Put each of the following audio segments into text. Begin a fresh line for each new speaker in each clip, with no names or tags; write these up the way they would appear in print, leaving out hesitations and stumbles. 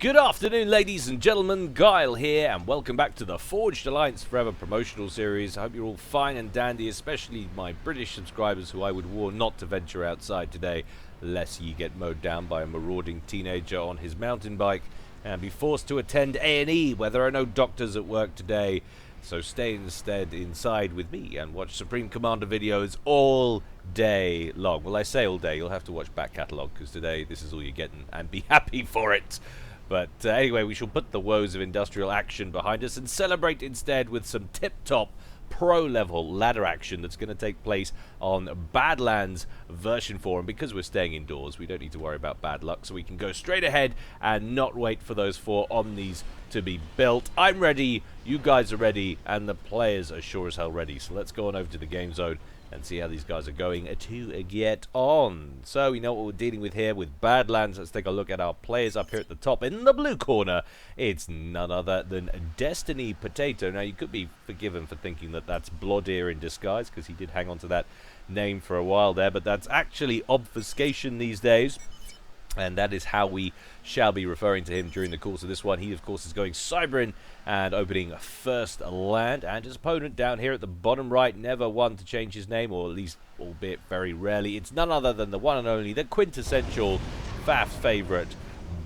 Good afternoon, ladies and gentlemen. Guile here, and welcome back to the Forged Alliance Forever promotional series. I hope you're all fine and dandy, especially my British subscribers, who I would warn not to venture outside today, lest ye get mowed down by a marauding teenager on his mountain bike and be forced to attend A&E, where there are no doctors at work today. So stay instead inside with me and watch Supreme Commander videos all day long. Well, I say all day, you'll have to watch back catalogue, because today this is all you're getting, and be happy for it. But anyway, we shall put the woes of industrial action behind us and celebrate instead with some tip-top pro-level ladder action that's going to take place on Badlands version 4. And because we're staying indoors, we don't need to worry about bad luck, so we can go straight ahead and not wait for those 4 Omnis to be built. I'm ready, you guys are ready, and the players are sure as hell ready. So let's go on over to the game zone and see how these guys are going to get on. So we know what we're dealing with here with Badlands. Let's take a look at our players up here at the top. In the blue corner, it's none other than Destiny Potato. Now, you could be forgiven for thinking that that's Bloodeer in disguise, because he did hang on to that name for a while there, but that's actually Obfuscation these days. And that is how we shall be referring to him during the course of this one. He, of course, is going Cybrin and opening first land. And his opponent down here at the bottom right, never one to change his name, or at least, albeit very rarely. It's none other than the one and only, the quintessential FAF favourite,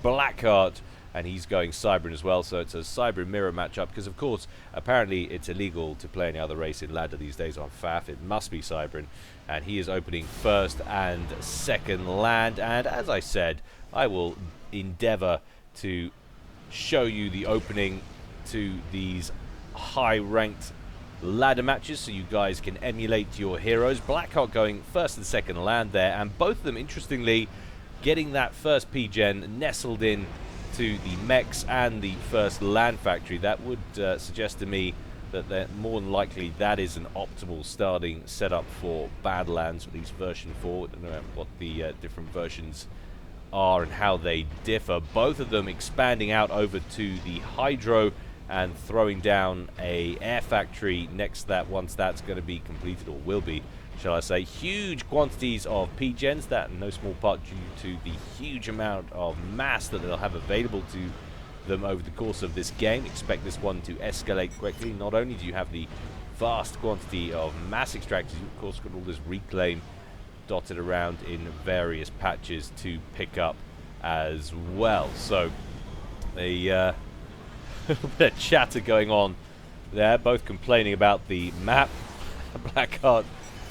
Blackheart. And he's going Cybrin as well, so it's a Cybrin mirror matchup, because, of course, apparently it's illegal to play any other race in ladder these days on FAF. It must be Cybrin. And he is opening first and second land. And as I said, I will endeavour to show you the opening to these high-ranked ladder matches so you guys can emulate your heroes. Blackheart going first and second land there, and both of them, interestingly, getting that first P-Gen nestled in to the mechs and the first land factory. That would suggest to me that more than likely that is an optimal starting setup for Badlands, at least version 4. I don't know what the different versions are and how they differ. Both of them expanding out over to the Hydro and throwing down a air factory next to that once that's going to be completed, or will be, shall I say. Huge quantities of P-Gens, that in no small part due to the huge amount of mass that they'll have available to them over the course of this game. Expect this one to escalate quickly. Not only do you have the vast quantity of mass extractors, you've of course got all this reclaim dotted around in various patches to pick up as well. So a little bit of chatter going on there, both complaining about the map. Blackheart,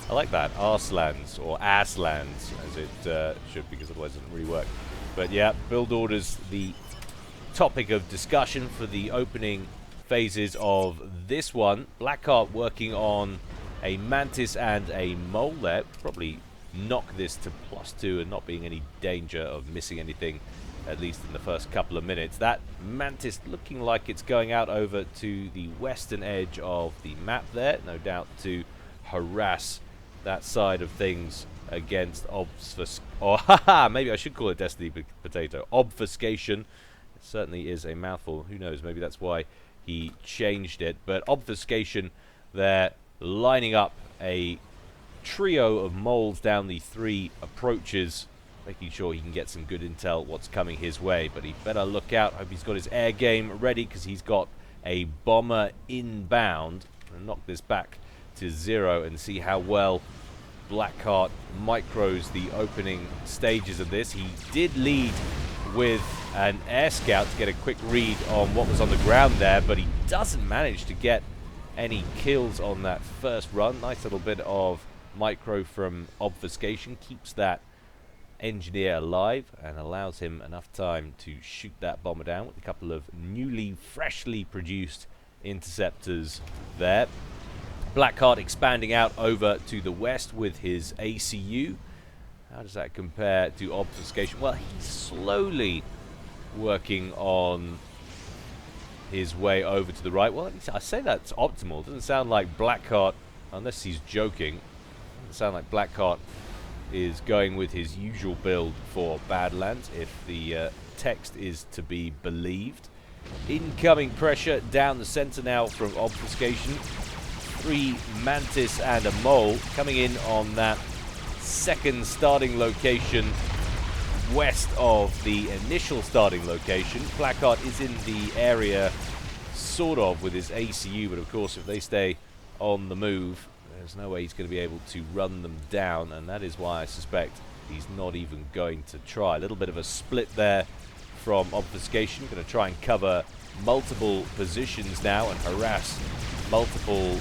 I like that, Arslands, or Asslands as it should, because otherwise it doesn't really work. But yeah, build orders, the topic of discussion for the opening phases of this one. Blackheart working on a Mantis and a Mole there. Probably knock this to +2 and not being any danger of missing anything, at least in the first couple of minutes. That Mantis looking like it's going out over to the western edge of the map there, no doubt to harass that side of things against maybe I should call it Destiny Potato. Obfuscation. Certainly is a mouthful. Who knows, maybe that's why he changed it. But Obfuscation there, lining up a trio of moles down the 3 approaches, making sure he can get some good intel what's coming his way. But he better look out. Hope he's got his air game ready, because he's got a bomber inbound. And knock this back to 0 and see how well Blackheart micros the opening stages of this. He did lead with an air scout to get a quick read on what was on the ground there, but he doesn't manage to get any kills on that first run. Nice little bit of micro from Obfuscation, keeps that engineer alive and allows him enough time to shoot that bomber down with a couple of freshly produced interceptors there. Blackheart expanding out over to the west with his ACU. How does that compare to Obfuscation? Well, he's slowly working on his way over to the right. Well, I say that's optimal. It doesn't sound like Blackheart, unless he's joking, it doesn't sound like Blackheart is going with his usual build for Badlands, if the text is to be believed. Incoming pressure down the center now from Obfuscation. 3 Mantis and a Mole coming in on that second starting location west of the initial starting location. Blackheart is in the area, sort of, with his ACU, but of course, if they stay on the move, there's no way he's going to be able to run them down, and that is why I suspect he's not even going to try. A little bit of a split there from Obfuscation. Going to try and cover multiple positions now and harass multiple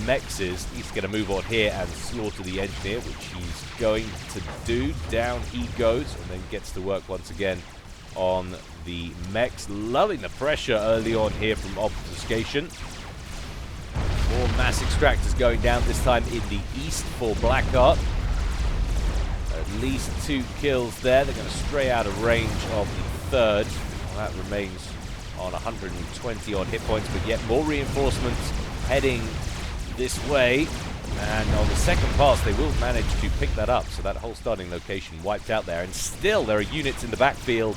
mexes. He's going to move on here and slaughter the engineer, which he's going to do. Down he goes, and then gets to work once again on the mechs. Loving the pressure early on here from Obfuscation. More mass extractors going down, this time in the east for Blackheart. At least 2 kills there. They're going to stray out of range of the third. Well, that remains on 120 odd hit points, but yet more reinforcements heading this way. And on the second pass, they will manage to pick that up. So that whole starting location wiped out there. And still, there are units in the backfield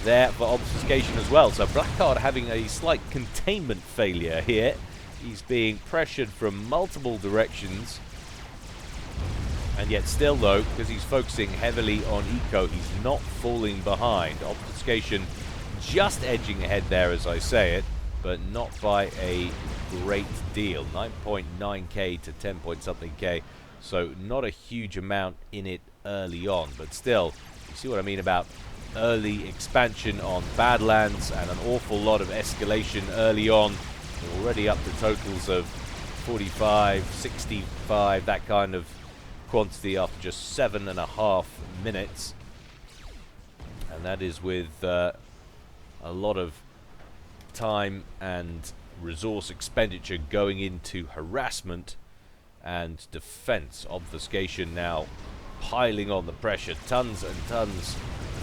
there for Obfuscation as well. So Blackheart having a slight containment failure here. He's being pressured from multiple directions. And yet still, though, because he's focusing heavily on eco, he's not falling behind. Obfuscation just edging ahead there, as I say it, but not by a great deal. 9.9k to 10 point something k, so not a huge amount in it early on. But still, you see what I mean about early expansion on Badlands and an awful lot of escalation early on. We're already up to totals of 45, 65, that kind of quantity after just 7.5 minutes. And that is with a lot of time and resource expenditure going into harassment and defense. Obfuscation now piling on the pressure. Tons and tons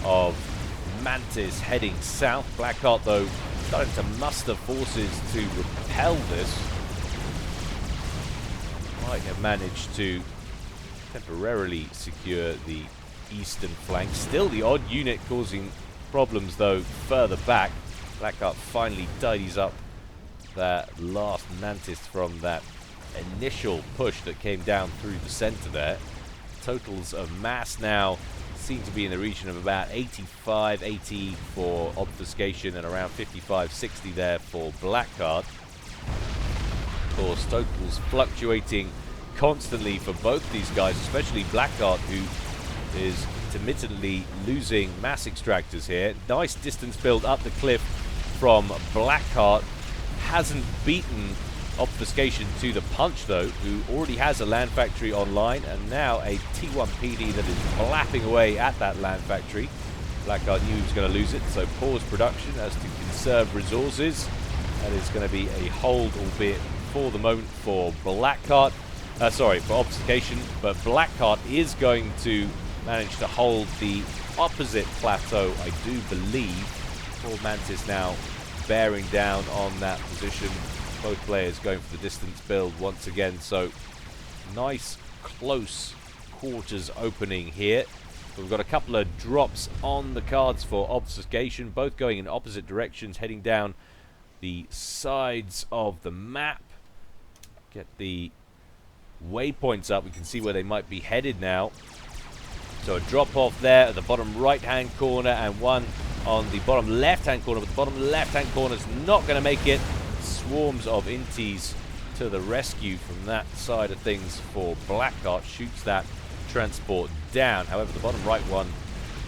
of Mantis heading south. Blackheart, though, starting to muster forces to repel this. Might have managed to temporarily secure the eastern flank. Still the odd unit causing problems, though, further back. Blackheart finally tidies up that last Mantis from that initial push that came down through the center there. Totals of mass now seem to be in the region of about 85, 80 for Obfuscation and around 55, 60 there for Blackheart. Of course, totals fluctuating constantly for both these guys, especially Blackheart, who is intermittently losing mass extractors here. Nice distance build up the cliff from Blackheart. Hasn't beaten Obfuscation to the punch, though, who already has a land factory online, and now a T1 PD that is blapping away at that land factory. Blackheart knew he was going to lose it, so pause production as to conserve resources. That is going to be a hold, albeit for the moment, for Blackheart. Sorry, for Obfuscation, but Blackheart is going to manage to hold the opposite plateau, I do believe. Poor Mantis now bearing down on that position. Both players going for the distance build once again, so nice close quarters opening here. We've got a couple of drops on the cards for Obfuscation, both going in opposite directions, heading down the sides of the map. Get the waypoints up, we can see where they might be headed now. So a drop off there at the bottom right hand corner and one on the bottom left hand corner, but the bottom left hand corner is not going to make it. Swarms of inties to the rescue from that side of things for Blackheart. Shoots that transport down. However, the bottom right one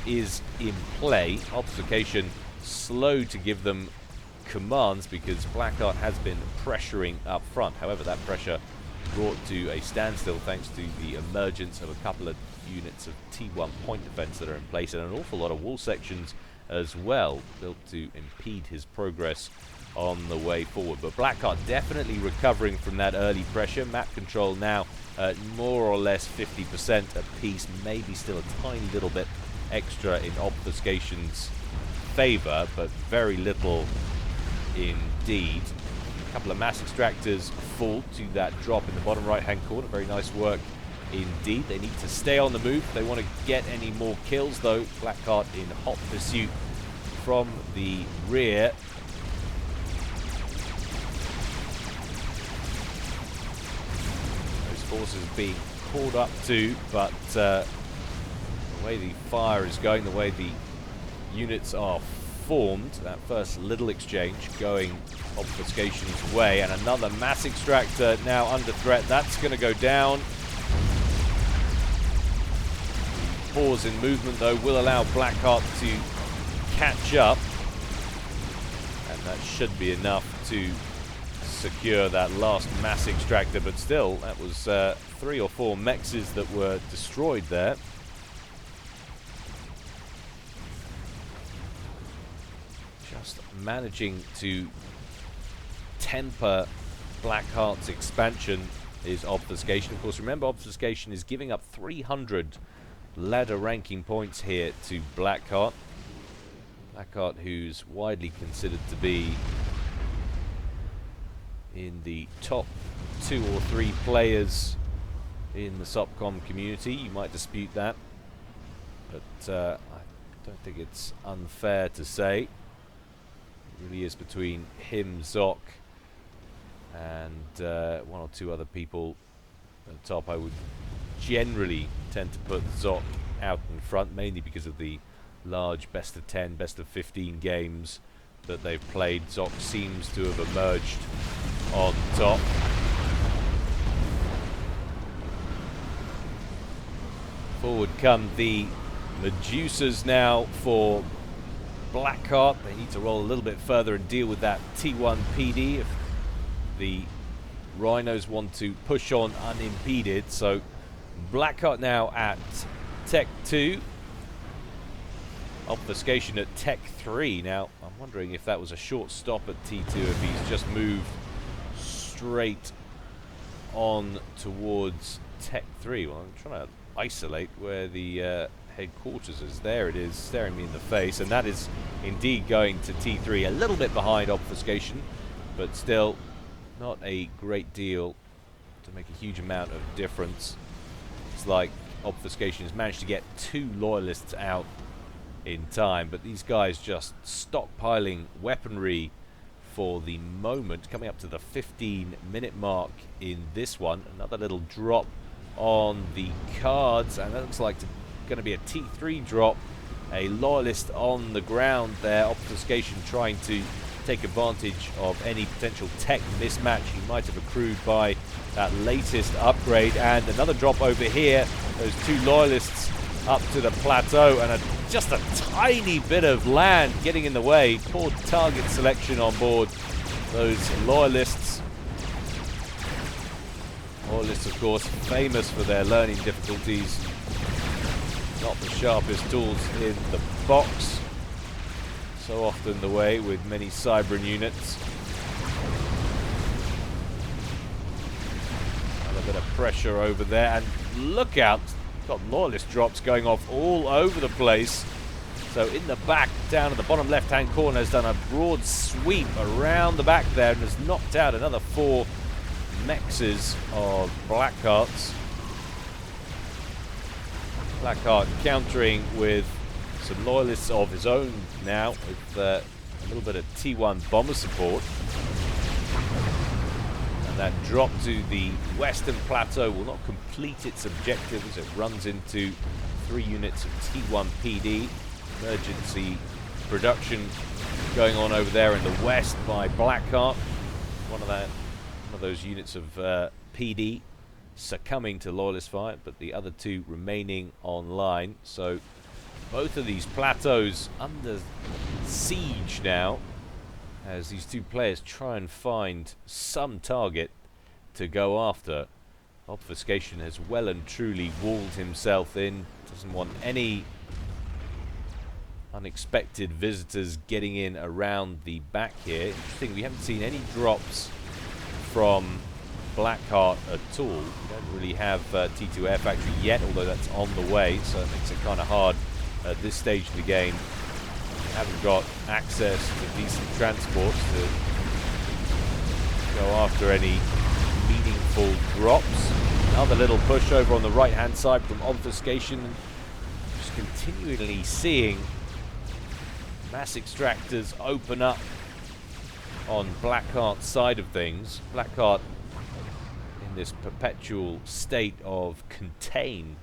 is in play. Obfuscation slow to give them commands because Blackheart has been pressuring up front. However, that pressure brought to a standstill thanks to the emergence of a couple of units of T1 point defense that are in place and an awful lot of wall sections as well, built to impede his progress on the way forward. But Blackheart definitely recovering from that early pressure. Map control now at more or less 50% apiece, maybe still a tiny little bit extra in Obfuscation's favor, but very little indeed. A couple of mass extractors fall to that drop in the bottom right hand corner. Very nice work indeed. They need to stay on the move if they want to get any more kills, though. Blackheart in hot pursuit from the rear. Those forces being called up to, but way the fire is going, the way the units are formed, that first little exchange going obfuscation's way, and another mass extractor now under threat. That's going to go down. Pause in movement, though, will allow Blackheart to catch up, and that should be enough to secure that last mass extractor. But still, that was 3 or 4 mexes that were destroyed there. Just managing to temper Blackheart's expansion is obfuscation. Of course, remember, obfuscation is giving up 300 ladder ranking points here to Blackheart. Blackheart, who's widely considered to be in the top 2 or 3 players in the SOPCOM community. You might dispute that, but I don't think it's unfair to say. It really is between him, Zoc, and 1 or 2 other people at the top. I would generally tend to put Zoc out in front, mainly because of the large best of 10, best of 15 games that they've played. Zoc seems to have emerged on top. Forward come the Medusas now for Blackheart. They need to roll a little bit further and deal with that T1 PD if the Rhinos want to push on unimpeded. So Blackheart now at Tech 2. Obfuscation at Tech 3. Now, I'm wondering if that was a short stop at T2, if he's just moved straight on towards Tech 3. Well, I'm trying to isolate where the headquarters is. There it is, staring me in the face, and that is indeed going to T3. A little bit behind obfuscation, but still not a great deal to make a huge amount of difference. It's like obfuscation has managed to get 2 loyalists out in time, but these guys just stockpiling weaponry for the moment. Coming up to the 15-minute mark in this one. Another little drop on the cards, and that looks like going to be a T3 drop. A loyalist on the ground there. Obfuscation trying to take advantage of any potential tech mismatch he might have accrued by that latest upgrade. And another drop over here. Those 2 loyalists up to the plateau, and just a tiny bit of land getting in the way. Poor target selection on board those loyalists. Loyalists, of course, famous for their learning difficulties. Not the sharpest tools in the box. So often the way with many Cybran units. Another bit of pressure over there, and look out! Got loyalist drops going off all over the place. So in the back, down at the bottom left-hand corner, has done a broad sweep around the back there and has knocked out another 4 mexes of Blackhearts. Blackheart countering with some loyalists of his own now, with a little bit of T1 bomber support. That drop to the western plateau will not complete its objective as it runs into 3 units of T1 PD. Emergency production going on over there in the west by Blackheart. One of those units of PD succumbing to loyalist fire, but the other 2 remaining online. So both of these plateaus under siege now, as these 2 players try and find some target to go after. Obfuscation has well and truly walled himself in. Doesn't want any unexpected visitors getting in around the back here. Interesting, we haven't seen any drops from Blackheart at all. We don't really have T2 Air Factory yet, although that's on the way, so it makes it kind of hard at this stage of the game. Haven't got access to decent transports to go after any meaningful drops. Another little push over on the right hand side from obfuscation. Just continually seeing mass extractors open up on Blackheart's side of things. Blackheart in this perpetual state of contain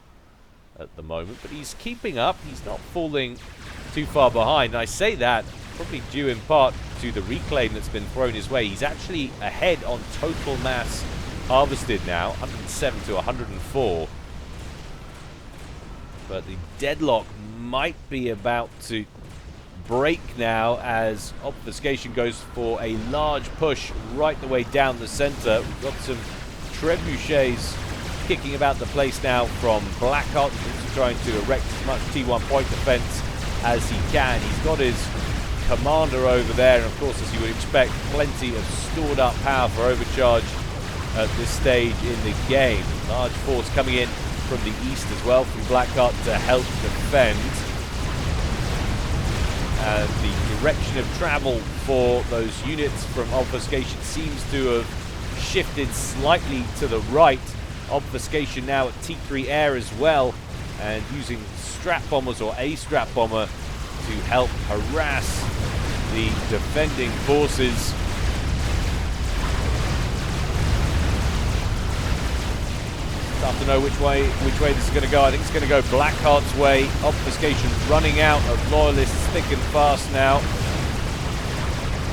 at the moment, but he's keeping up. He's not falling too far behind. And I say that probably due in part to the reclaim that's been thrown his way. He's actually ahead on total mass harvested now, 107 to 104. But the deadlock might be about to break now as Obfuscation goes for a large push right the way down the center. We've got some trebuchets kicking about the place now from Blackheart. He's also trying to erect as much T1 point defense as he can. He's got his commander over there, and of course, as you would expect, plenty of stored up power for overcharge at this stage in the game. Large force coming in from the east as well from Blackheart to help defend. And the direction of travel for those units from Obfuscation seems to have shifted slightly to the right. Obfuscation now at T3 air as well, and using strap bombers or a strap bomber to help harass the defending forces. Tough to know which way this is going to go. I think it's going to go Blackheart's way. Obfuscation running out of loyalists thick and fast now.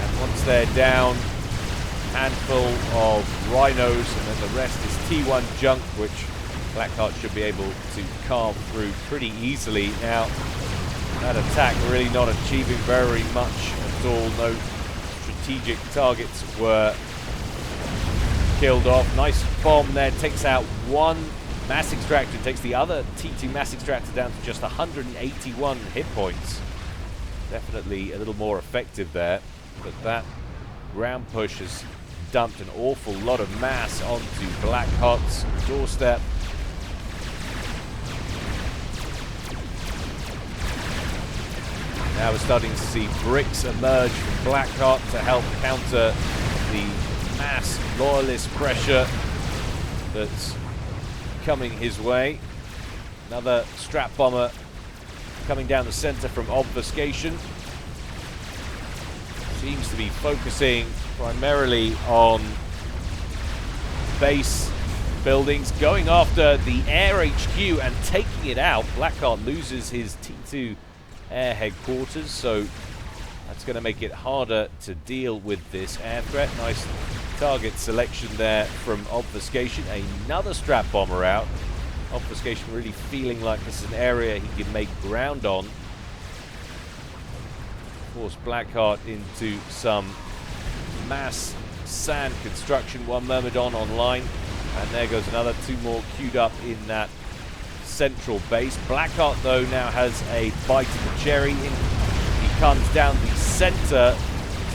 And once they're down, handful of rhinos, and then the rest is T1 junk, which Blackheart should be able to carve through pretty easily. Now, that attack really not achieving very much at all. No strategic targets were killed off. Nice bomb there, takes out one mass extractor, takes the other T2 mass extractor down to just 181 hit points. Definitely a little more effective there, but that ground push has dumped an awful lot of mass onto Blackheart's doorstep. Now we're starting to see bricks emerge from Blackheart to help counter the mass loyalist pressure that's coming his way. Another strap bomber coming down the center from Obfuscation. Seems to be focusing primarily on base buildings, going after the air HQ and taking it out. Blackheart loses his T2 air headquarters, so that's going to make it harder to deal with this air threat. Nice target selection there from Obfuscation. Another strap bomber out. Obfuscation really feeling like this is an area he can make ground on. Force Blackheart into some mass sand construction. One Myrmidon online, and there goes another. Two more queued up in that central base. Blackheart, though, now has a bite of the cherry. He comes down the center,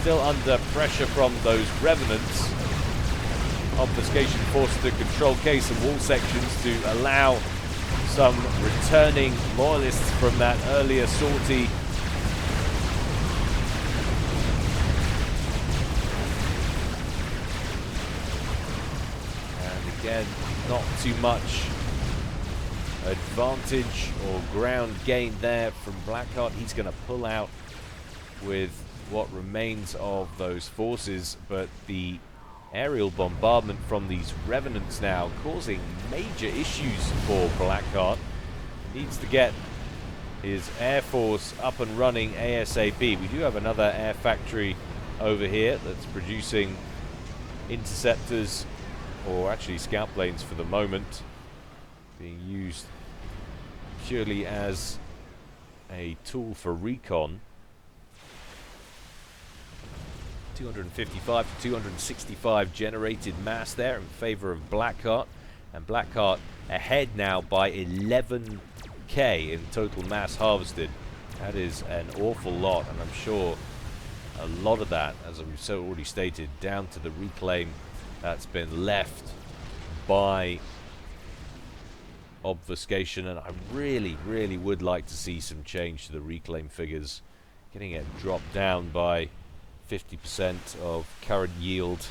still under pressure from those revenants. Obfuscation forced to control case and wall sections to allow some returning loyalists from that earlier sortie and again, not too much advantage or ground gain there from Blackheart. He's going to pull out with what remains of those forces, but the aerial bombardment from these revenants now causing major issues for Blackheart. He needs to get his air force up and running ASAP. We do have another air factory over here that's producing interceptors, or actually scout planes for the moment, being used purely as a tool for recon. 255 to 265 generated mass there in favor of Blackheart, and Blackheart ahead now by 11k in total mass harvested. That is an awful lot, and I'm sure a lot of that, as I've so already stated, down to the reclaim that's been left by Obfuscation. And I really would like to see some change to the reclaim figures. Getting it dropped down by 50% of current yield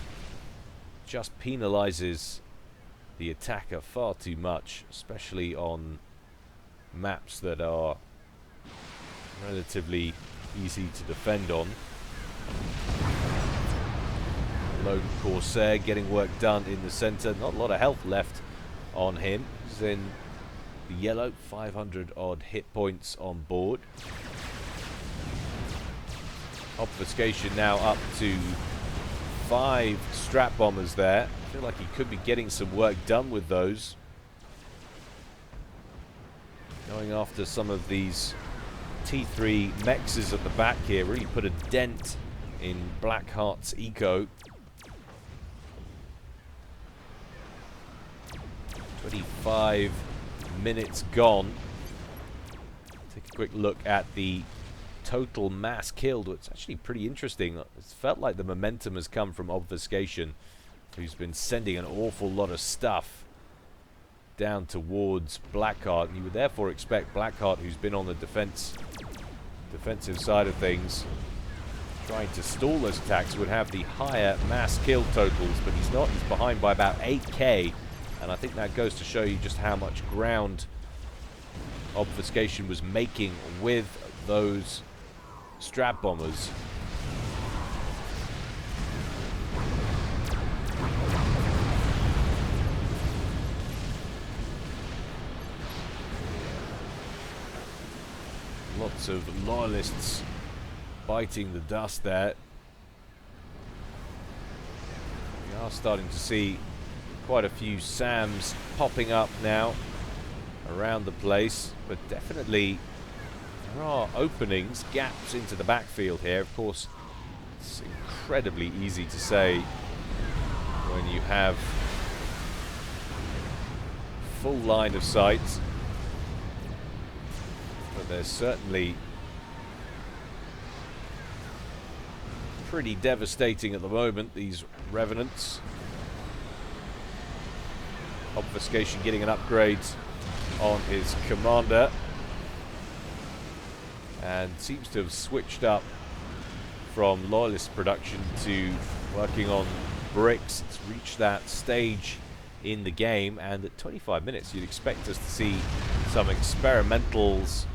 just penalizes the attacker far too much, especially on maps that are relatively easy to defend on. Lone Corsair getting work done in the center. Not a lot of health left on him. He's in The yellow, 500 odd hit points on board. Obfuscation now up to 5 strap bombers there. I feel like he could be getting some work done with those. Going after some of these T3 mexes at the back here. Really put a dent in Blackheart's eco. 25 minutes gone. Take a quick look at the total mass killed. It's actually pretty interesting. It's felt like the momentum has come from Obfuscation, who's been sending an awful lot of stuff down towards Blackheart, and you would therefore expect Blackheart, who's been on the defensive side of things, trying to stall those attacks, would have the higher mass kill totals, but he's not. He's behind by about 8k, and I think that goes to show you just how much ground Obfuscation was making with those strap bombers. Lots of loyalists biting the dust there. We are starting to see quite a few SAMs popping up now around the place, but definitely there are openings, gaps into the backfield here. Of course, it's incredibly easy to say when you have full line of sight, but there's certainly pretty devastating at the moment, these Revenants. Obfuscation getting an upgrade on his commander, and seems to have switched up from loyalist production to working on bricks. It's reached that stage in the game, and at 25 minutes you'd expect us to see some experimentals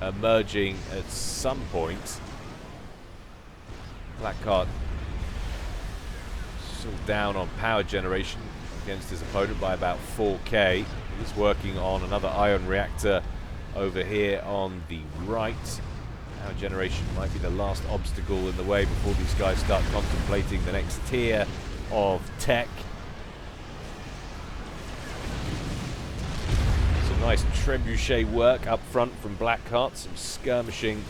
emerging at some point. Blackheart still down on power generation against his opponent by about 4k. He's working on another ion reactor over here on the right. Power generation might be the last obstacle in the way before these guys start contemplating the next tier of tech. Some nice trebuchet work up front from Blackheart. Some skirmishing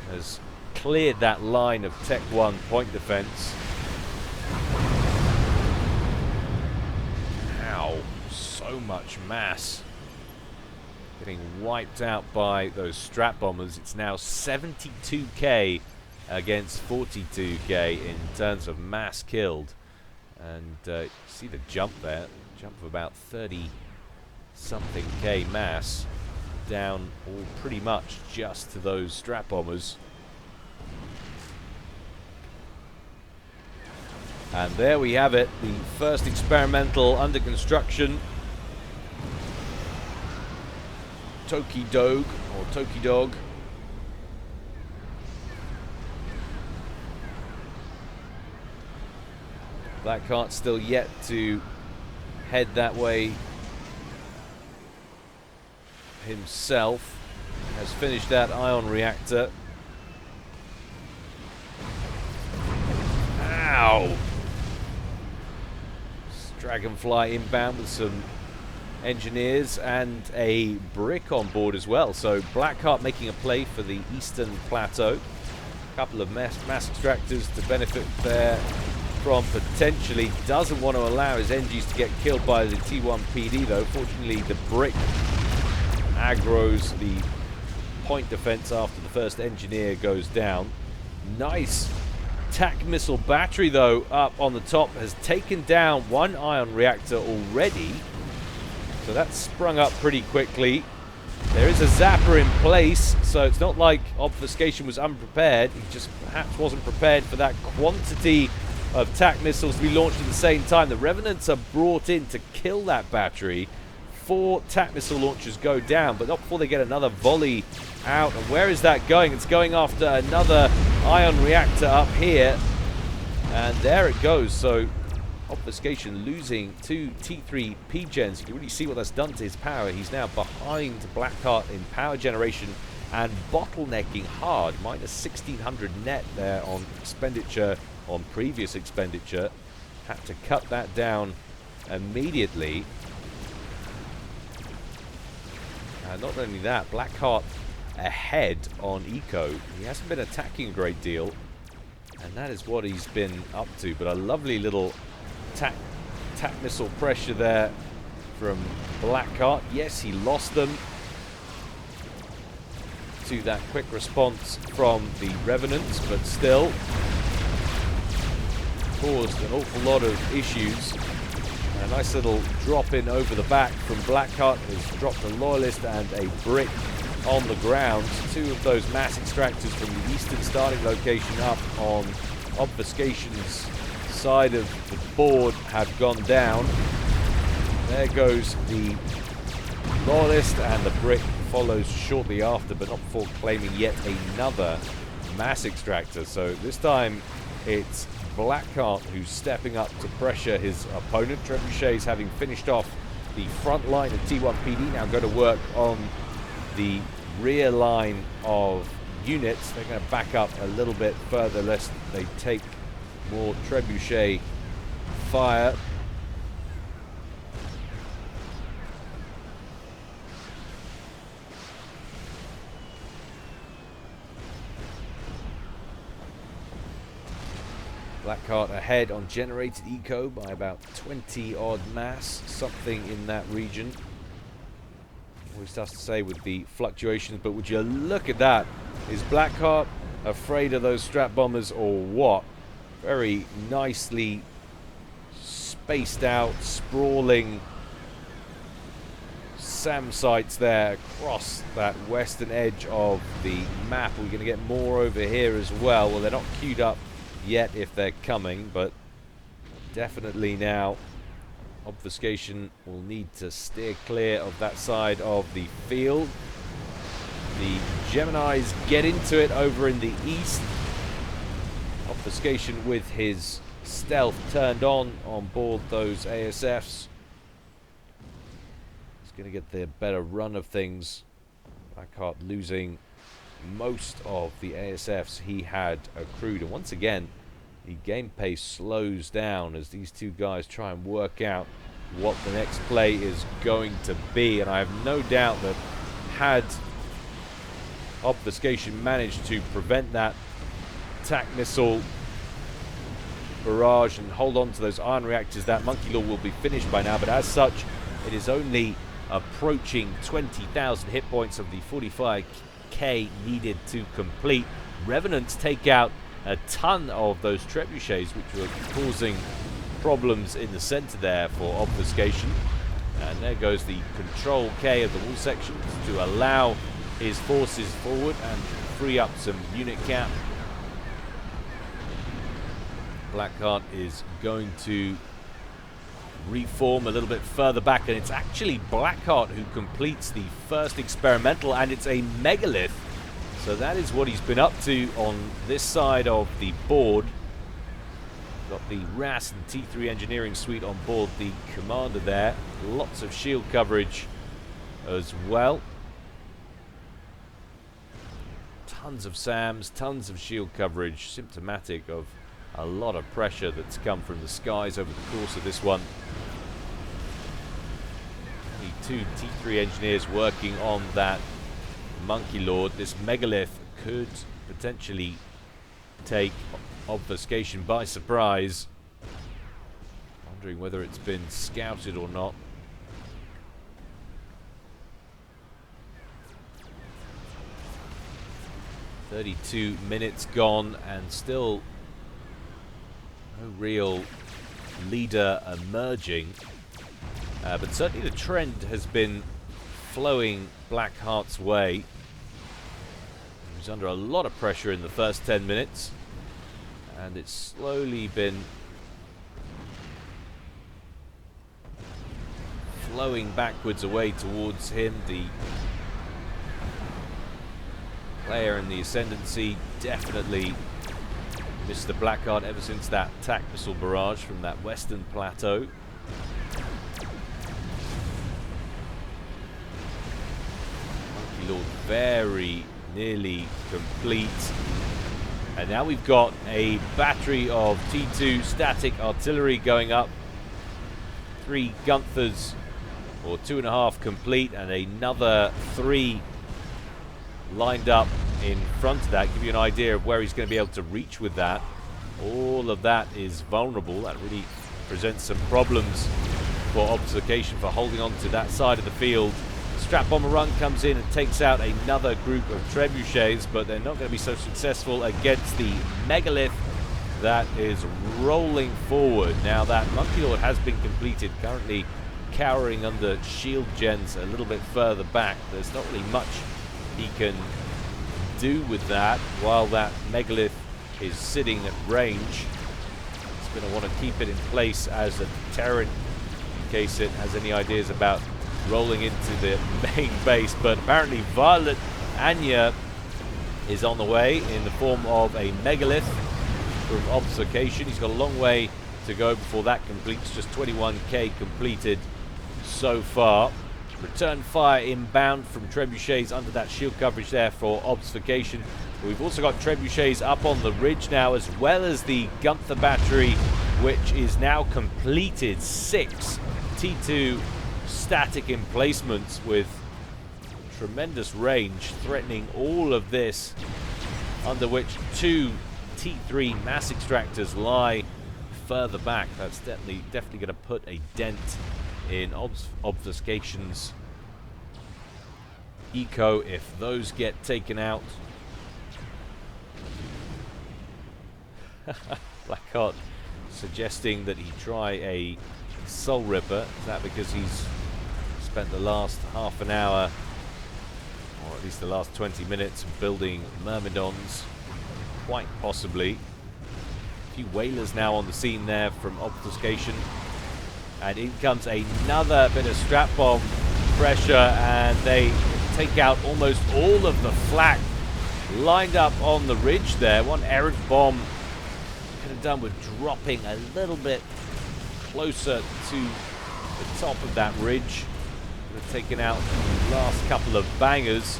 has cleared that line of Tech 1 point defense. Ow, so much mass getting wiped out by those strap bombers. It's now 72k against 42k in terms of mass killed, and you see the jump there, jump of about 30 something k mass, down all pretty much just to those strap bombers. And there we have it, the first experimental under construction. Toki Dog, or Toki Dog. Blackheart still yet to head that way himself. Has finished that ion reactor. Ow! Dragonfly inbound with some engineers and a brick on board as well. So Blackheart making a play for the eastern plateau. A couple of mass extractors to benefit there from potentially. Doesn't want to allow his NGs to get killed by the T1 PD though. Fortunately, the brick aggroes the point defense after the first engineer goes down. Nice TAC missile battery though up on the top, has taken down one ion reactor already, so that's sprung up pretty quickly. There is a zapper in place, so it's not like Obfuscation was unprepared. He just perhaps wasn't prepared for that quantity of TAC missiles to be launched at the same time. The Revenants are brought in to kill that battery. 4 TAC missile launchers go down, but not before they get another volley out. And where is that going? It's going after another ion reactor up here, and there it goes. So Obfuscation losing 2 T3 P-Gens. You can really see what that's done to his power. He's now behind Blackheart in power generation and bottlenecking hard. Minus 1,600 net there on expenditure, on previous expenditure. Had to cut that down immediately. And not only that, Blackheart ahead on eco. He hasn't been attacking a great deal, and that is what he's been up to. But a lovely little tac missile pressure there from Blackheart. Yes, he lost them to that quick response from the Revenants, but still caused an awful lot of issues. A nice little drop in over the back from Blackheart has dropped a Loyalist and a brick on the ground. Two of those mass extractors from the eastern starting location up on Obfuscation's side of the board have gone down. There goes the Loyalist, and the brick follows shortly after, but not before claiming yet another mass extractor. So this time it's Blackheart who's stepping up to pressure his opponent. Trebuchets, having finished off the front line of T1 PD, now go to work on the rear line of units. They're going to back up a little bit further lest they take more trebuchet fire. Blackheart ahead on generated eco by about 20 odd mass, something in that region. Always tough to say with the fluctuations, but would you look at that? Is Blackheart afraid of those strap bombers or what? Very nicely spaced out, sprawling SAM sites there across that western edge of the map. We're going to get more over here as well. Well, they're not queued up yet if they're coming, but definitely now Obfuscation will need to steer clear of that side of the field. The Geminis get into it over in the east. Obfuscation with his stealth turned on board those ASFs. He's going to get the better run of things. Blackheart losing most of the ASFs he had accrued, and once again the game pace slows down as these two guys try and work out what the next play is going to be. And I have no doubt that had Obfuscation managed to prevent that attack missile barrage and hold on to those iron reactors, that Monkey Law will be finished by now. But as such, it is only approaching 20,000 hit points of the 45k needed to complete. Revenants take out a ton of those trebuchets, which were causing problems in the center there for Obfuscation. And there goes the control K of the wall sections to allow his forces forward and free up some unit cap. Blackheart is going to reform a little bit further back, and it's actually Blackheart who completes the first experimental, and it's a megalith. So that is what he's been up to on this side of the board. Got the RAS and T3 engineering suite on board the commander there. Lots of shield coverage as well. Tons of SAMs, tons of shield coverage, symptomatic of a lot of pressure that's come from the skies over the course of this one. The two T3 engineers working on that Monkey Lord. This megalith could potentially take Obfuscation by surprise. Wondering whether it's been scouted or not. "32 minutes gone and still no real leader emerging. But certainly the trend has been flowing Blackheart's way. He was under a lot of pressure in the first 10 minutes. And it's slowly been flowing backwards away towards him. The player in the ascendancy definitely Mr. Blackheart ever since that attack missile barrage from that western plateau. Monkey Lord very nearly complete. And now we've got a battery of T2 static artillery going up. 3 Gunthers, or 2.5 complete, and another 3 lined up in front of that. Give you an idea of where he's going to be able to reach with that. All of that is vulnerable. That really presents some problems for obfuscation, for holding on to that side of the field. Strap Bomber Run comes in and takes out another group of trebuchets, but they're not going to be so successful against the megalith that is rolling forward. Now that Monkey Lord has been completed, currently cowering under shield gens a little bit further back. There's not really much he can do with that while that megalith is sitting at range. He's going to want to keep it in place as a deterrent in case it has any ideas about rolling into the main base. But apparently Violet Anya is on the way in the form of a megalith from obfuscation. He's got a long way to go before that completes. Just 21k completed so far. Return fire inbound from trebuchets under that shield coverage there for obfuscation. We've also got trebuchets up on the ridge now, as well as the Gunther battery, which is now completed. 6 T2 static emplacements with tremendous range, threatening all of this, under which 2 T3 mass extractors lie further back. That's definitely going to put a dent in obfuscation's eco if those get taken out. Blackheart suggesting that he try a Soul Ripper. Is that because he's spent the last half an hour, or at least the last 20 minutes, building Myrmidons? Quite possibly. A few whalers now on the scene there from obfuscation. And in comes another bit of strap bomb pressure, and they take out almost all of the flak lined up on the ridge there. One errant bomb could have done with dropping a little bit closer to the top of that ridge. Could have taken out the last couple of bangers.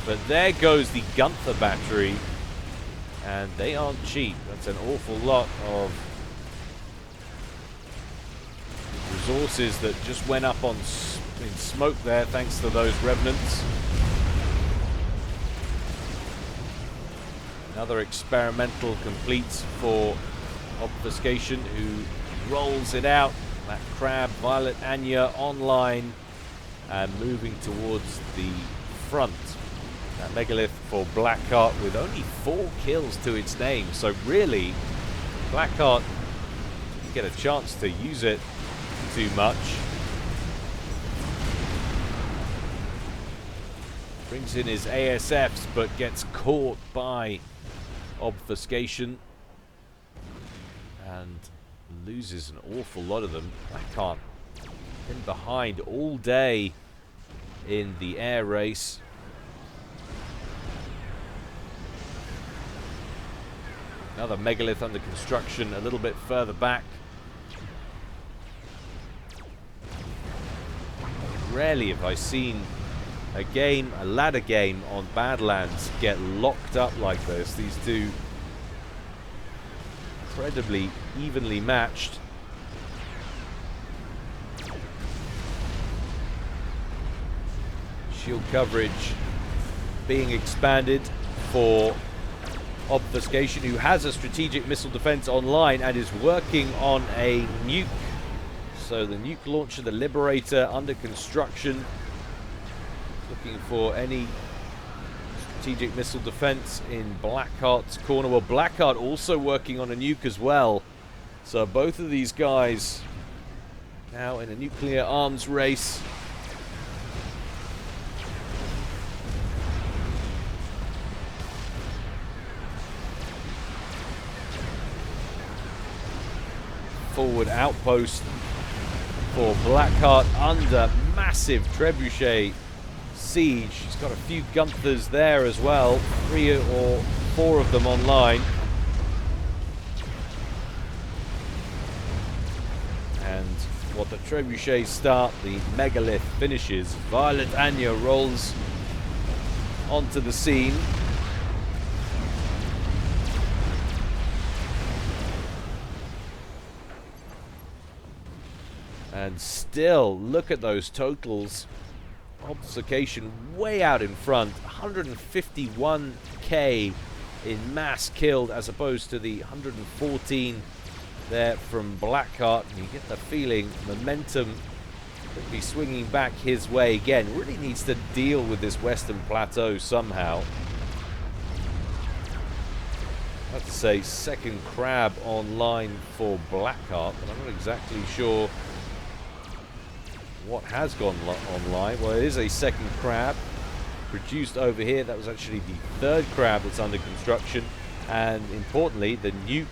But there goes the Gunther battery, and they aren't cheap. That's an awful lot of resources that just went up in smoke there thanks to those revenants. Another experimental completes for obfuscation, who rolls it out. That crab, Violet Anya, online and moving towards the front. That megalith for Blackheart with only 4 kills to its name. So really, Blackheart didn't get a chance to use it too much. Brings in his ASFs, but gets caught by obfuscation and loses an awful lot of them. Blackheart been behind all day in the air race. Another megalith under construction a little bit further back. Rarely have I seen a ladder game on Badlands get locked up like this. These two incredibly evenly matched. Shield coverage being expanded for obfuscation, who has a strategic missile defense online and is working on a nuke. So the nuke launcher, the Liberator, under construction, looking for any strategic missile defense in Blackheart's corner. Well, Blackheart also working on a nuke as well. So both of these guys now in a nuclear arms race. Forward outpost for Blackheart under massive trebuchet siege. He's got a few Gunthers there as well, 3 or 4 of them online. what the trebuchets start, the megalith finishes. Violet Anya rolls onto the scene. And still, look at those totals. Obfuscation way out in front. 151k in mass killed as opposed to the 114 there from Blackheart. And you get the feeling momentum could be swinging back his way again. Really needs to deal with this western plateau somehow. I have to say, second crab online for Blackheart, but I'm not exactly sure what has gone online. Well, it is a second crab produced over here. That was actually the third crab that's under construction. And importantly, the nuke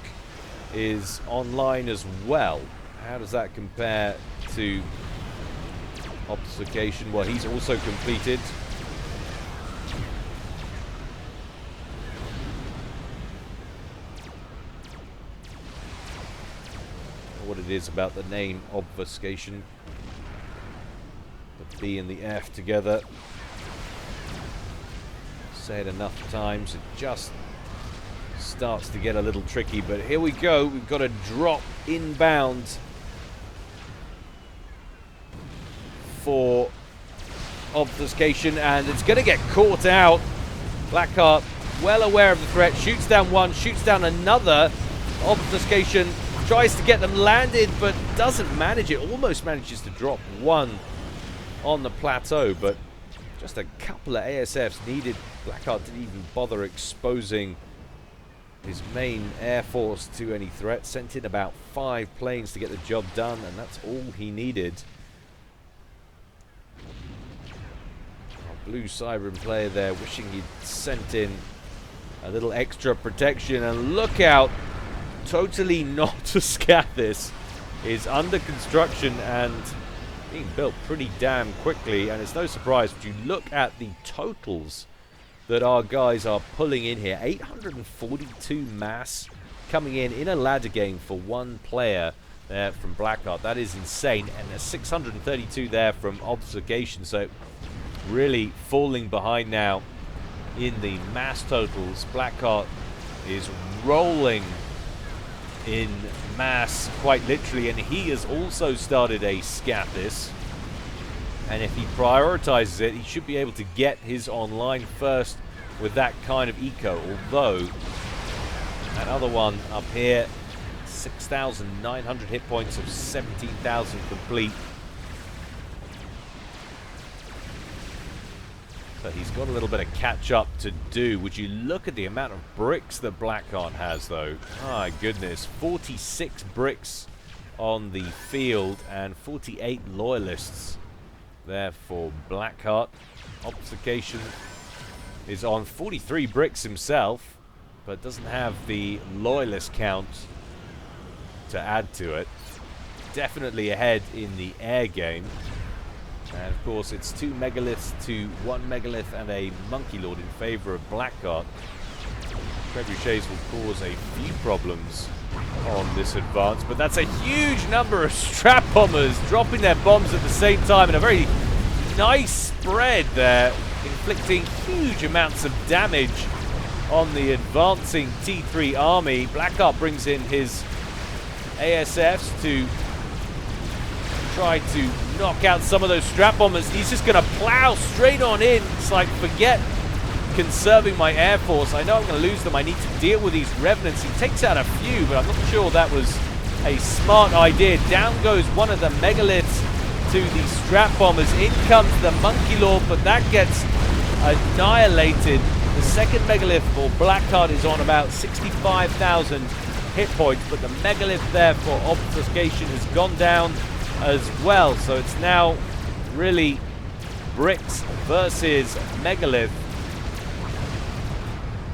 is online as well. How does that compare to obfuscation? Well, he's also completed. What it is about the name obfuscation. The B and the F together. Say it enough times, it just starts to get a little tricky. But here we go. We've got a drop inbound for obfuscation, and it's going to get caught out. Blackheart, well aware of the threat, shoots down one, shoots down another. Obfuscation tries to get them landed, but doesn't manage it. Almost manages to drop one on the plateau, but just a couple of ASFs needed. Blackheart didn't even bother exposing his main air force to any threat. Sent in about 5 planes to get the job done, and that's all he needed. Our blue Cybran player there wishing he'd sent in a little extra protection, and look out. Totally not a scat. This is under construction and being built pretty damn quickly, and it's no surprise if you look at the totals that our guys are pulling in here. 842 mass coming in a ladder game for one player there from Blackheart. That is insane. And there's 632 there from obfuscation, so really falling behind now in the mass totals. Blackheart is rolling in mass, quite literally, and he has also started a scat this. And if he prioritizes it, he should be able to get his online first with that kind of eco. Although, that other one up here, 6,900 hit points of 17,000 complete. So he's got a little bit of catch up to do. Would you look at the amount of bricks that Blackheart has, though? My goodness, 46 bricks on the field and 48 loyalists there for Blackheart. Obfuscation is on 43 bricks himself, but doesn't have the loyalist count to add to it. Definitely ahead in the air game. And of course, it's 2 megaliths to 1 megalith and a monkey lord in favor of Blackheart. Trebuchets will cause a few problems on this advance, but that's a huge number of strap bombers dropping their bombs at the same time, and a very nice spread there, inflicting huge amounts of damage on the advancing T3 army. Blackheart brings in his ASFs to try to knock out some of those strap bombers. He's just going to plow straight on in. It's like, forget conserving my air force. I know I'm going to lose them. I need to deal with these revenants. He takes out a few, but I'm not sure that was a smart idea. Down goes one of the megaliths to the strap bombers. In comes the monkey lord, but that gets annihilated. The second megalith for Blackheart is on about 65,000 hit points, but the megalith there for obfuscation has gone down as well. So it's now really bricks versus megalith,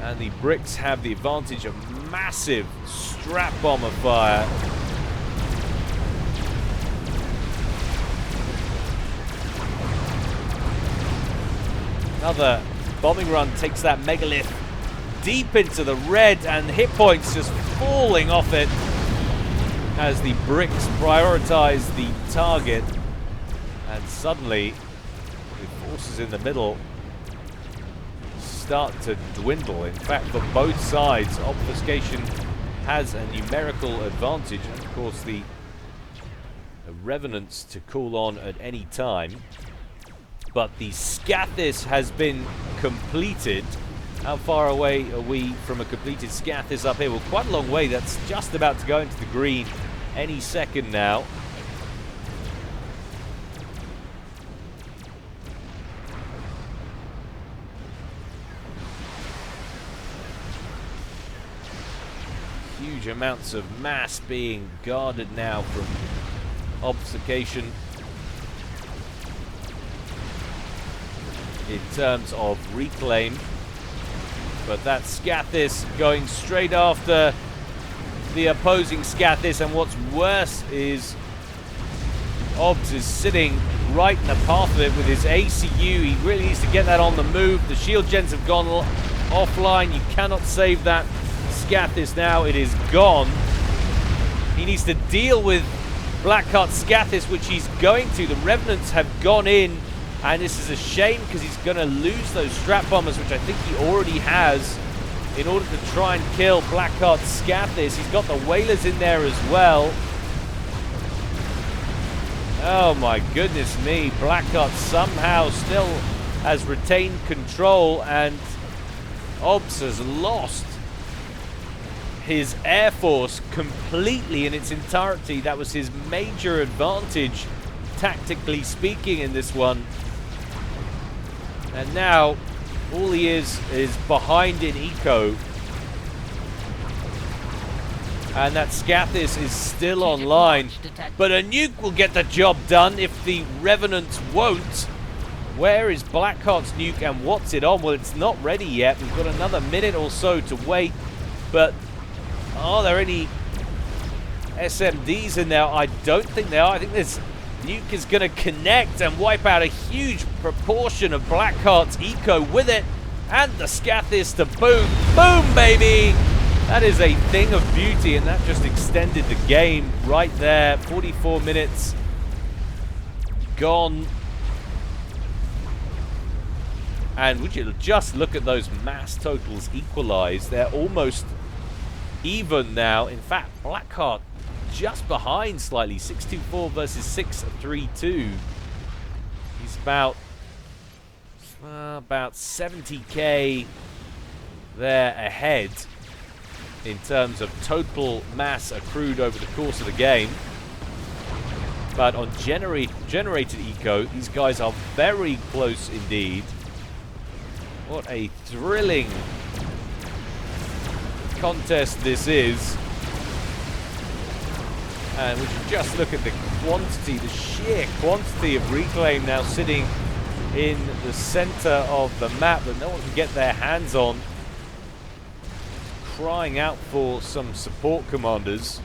and the bricks have the advantage of massive strap bomber fire. Another bombing run takes that megalith deep into the red, and hit points just falling off it. as the bricks prioritize the target, and suddenly the forces in the middle start to dwindle. In fact, for both sides, obfuscation has a numerical advantage, and of course the revenants to call on at any time. But the Scathis has been completed. How far away are we from a completed Scathis up here? Well, quite a long way. That's just about to go into the green any second now. Huge amounts of mass being guarded now from obfuscation in terms of reclaim. But that Scathis going straight after the opposing Scathis, and what's worse is Obs is sitting right in the path of it with his ACU. He really needs to get that on the move. The shield gens have gone offline. You cannot save that Scathis now. It is gone. He needs to deal with Blackheart Scathis, which he's going to. The Revenants have gone in, and this is a shame because he's going to lose those strap bombers, which I think he already has, in order to try and kill Blackheart Scathis. He's got the Whalers in there as well. Oh my goodness me. Blackheart somehow still has retained control, and Obs has lost his air force completely in its entirety. That was his major advantage, tactically speaking, in this one. And now all he is behind in eco. And that Scathis is still online. But a nuke will get the job done if the Revenants won't. Where is Blackheart's nuke and what's it on? Well, it's not ready yet. We've got another minute or so to wait. But are there any SMDs in there? I don't think there are. I think this nuke is going to connect and wipe out a huge proportion of Blackheart's eco with it. And the Scathis to boom. Boom, baby! That is a thing of beauty, and that just extended the game right there. 44 minutes gone. And would you just look at those mass totals equalized? They're almost even now. In fact, Blackheart just behind slightly. 624 versus 632. He's about 70k there ahead in terms of total mass accrued over the course of the game. But on generated eco, these guys are very close indeed. What a thrilling contest this is. And we should just look at the quantity, the sheer quantity of reclaim now sitting in the center of the map that no one can get their hands on. Crying out for some support commanders.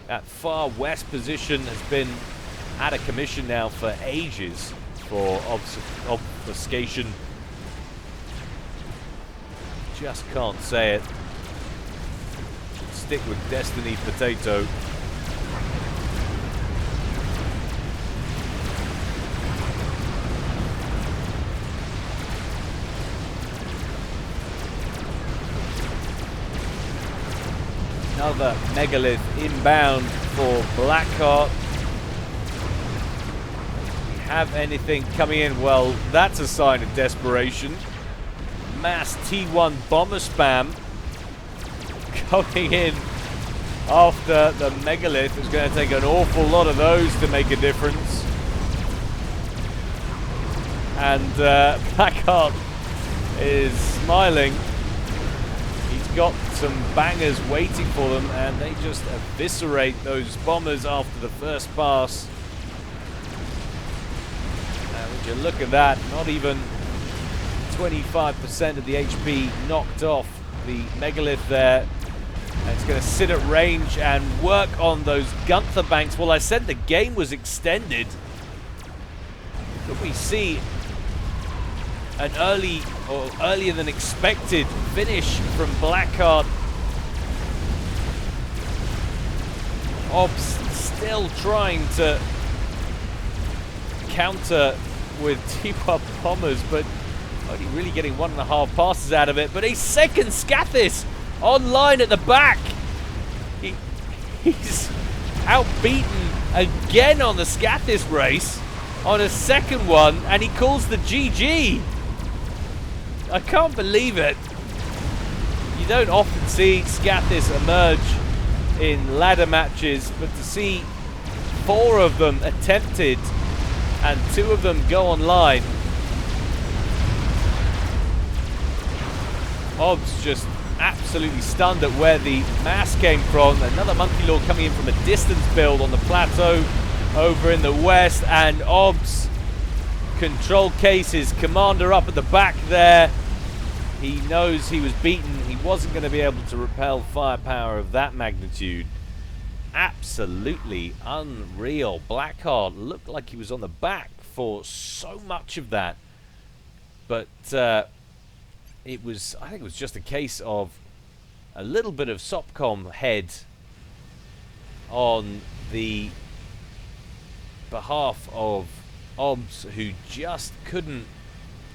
That far west position has been out of commission now for ages for obfuscation. Just can't say it. Stick with Destiny Potato. Another megalith inbound for Blackheart. Do we have anything coming in? Well, that's a sign of desperation. Mass T1 bomber spam going in after the megalith. It's going to take an awful lot of those to make a difference. And Blackheart is smiling. He's got some bangers waiting for them, and they just eviscerate those bombers after the first pass. And would you look at that, not even 25% of the HP knocked off the megalith there. And it's going to sit at range and work on those Gunther banks. Well, I said the game was extended. Could we see an earlier than expected finish from Blackheart? Obs still trying to counter with T-Pop bombers, but only really getting 1.5 passes out of it. But a second Scathis online at the back. He's outbeaten again on the Scathis race on a second one, and he calls the GG. I can't believe it. You don't often see Scathis emerge in ladder matches, but to see 4 of them attempted and 2 of them go online. Obs just absolutely stunned at where the mass came from. Another Monkey Lord coming in from a distance build on the plateau over in the west, and Obs control case his commander up at the back there. He knows he was beaten. He wasn't going to be able to repel firepower of that magnitude. Absolutely unreal. Blackheart looked like he was on the back for so much of that, but I think it was just a case of a little bit of SOPCOM head on the behalf of Obs, who just couldn't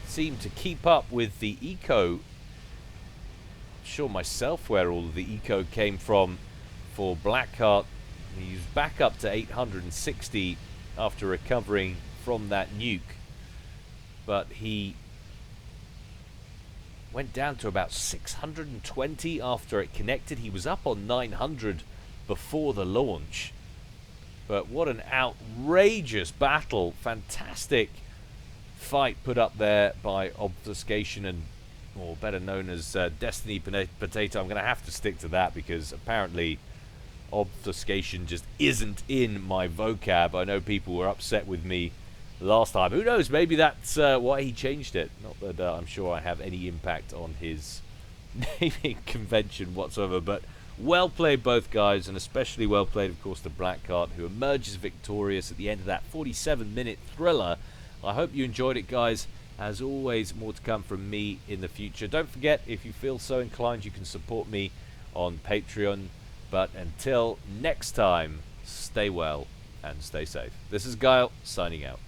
seem to keep up with the eco. I'm sure myself where all of the eco came from for Blackheart. He's back up to 860 after recovering from that nuke, but he went down to about 620 after it connected. He was up on 900 before the launch. But what an outrageous battle. Fantastic fight put up there by Obfuscation, and, or better known as Destiny Potato. I'm going to have to stick to that because apparently Obfuscation just isn't in my vocab. I know people were upset with me last time. Who knows, maybe that's why he changed it. Not that I'm sure I have any impact on his naming convention whatsoever, but well played both guys, and especially well played, of course, to Blackheart, who emerges victorious at the end of that 47-minute thriller. I hope you enjoyed it, guys. As always, more to come from me in the future. Don't forget, if you feel so inclined, you can support me on Patreon. But until next time, stay well and stay safe. This is Guile, signing out.